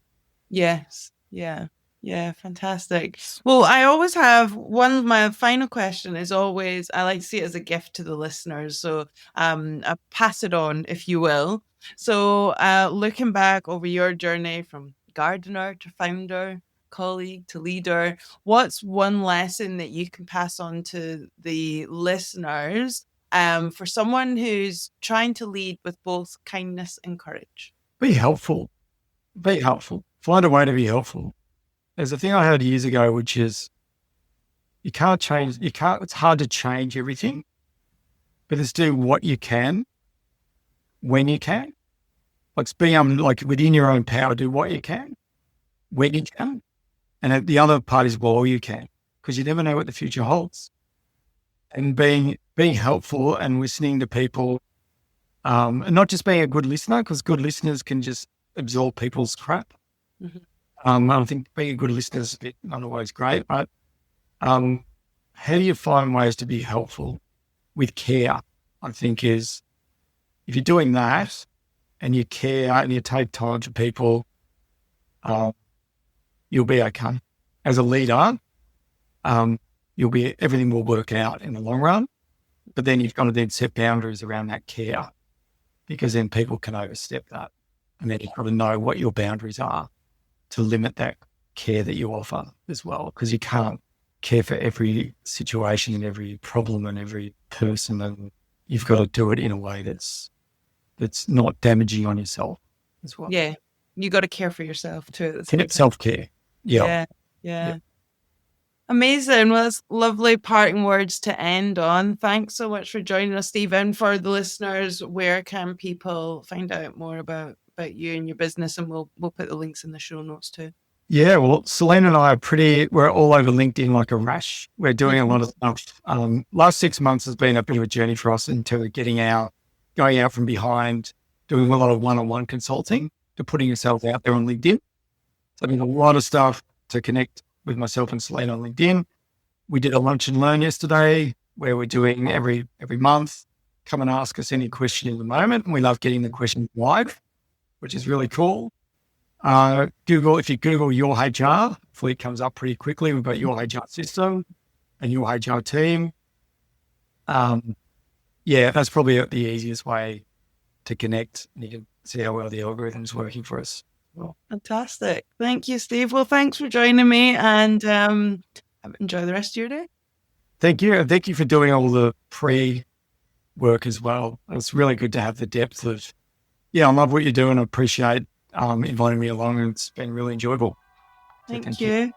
Yes. Yeah. Yeah, fantastic. Well, I always have my final question is always, I like to see it as a gift to the listeners. So I pass it on, if you will. So looking back over your journey from gardener to founder, colleague to leader, what's one lesson that you can pass on to the listeners for someone who's trying to lead with both kindness and courage? Be helpful. Be helpful. Find a way to be helpful. There's a thing I heard years ago, which is it's hard to change everything, but it's do what you can when you can. Like like within your own power, do what you can when you can. And the other part is while you can, because you never know what the future holds. And being helpful and listening to people, and not just being a good listener, because good listeners can just absorb people's crap. Mm-hmm. I think being a good listener is not always great, but how do you find ways to be helpful with care? I think is if you're doing that and you care and you take time for people, you'll be okay. As a leader, everything will work out in the long run, but then you've got to then set boundaries around that care, because then people can overstep that. And then you've got to know what your boundaries are to limit that care that you offer as well, because you can't care for every situation and every problem and every person, and you've got to do it in a way that's not damaging on yourself as well. Yeah, you got to care for yourself too. Self-care. Yeah. Amazing. Well, it's lovely parting words to end on. Thanks so much for joining us, Stephen. For the listeners, where can people find out more about you and your business? And we'll put the links in the show notes too. Yeah, well, Selene and I we're all over LinkedIn like a rash. We're doing a lot of stuff. Last 6 months has been a bit of a journey for us in terms of going out from behind, doing a lot of one-on-one consulting to putting yourself out there on LinkedIn. So I mean, a lot of stuff to connect with myself and Selene on LinkedIn. We did a lunch and learn yesterday where we're doing every month. Come and ask us any question in the moment. And we love getting the questions live, which is really cool. If you Google your HR, hopefully it comes up pretty quickly. We've got your HR system and your HR team. That's probably the easiest way to connect. And you can see how well the algorithm's working for us. Well, fantastic. Thank you, Steve. Well, thanks for joining me, and enjoy the rest of your day. Thank you. And thank you for doing all the pre-work as well. It's really good to have the depth of, I love what you're doing. I appreciate inviting me along, and it's been really enjoyable. Thank you.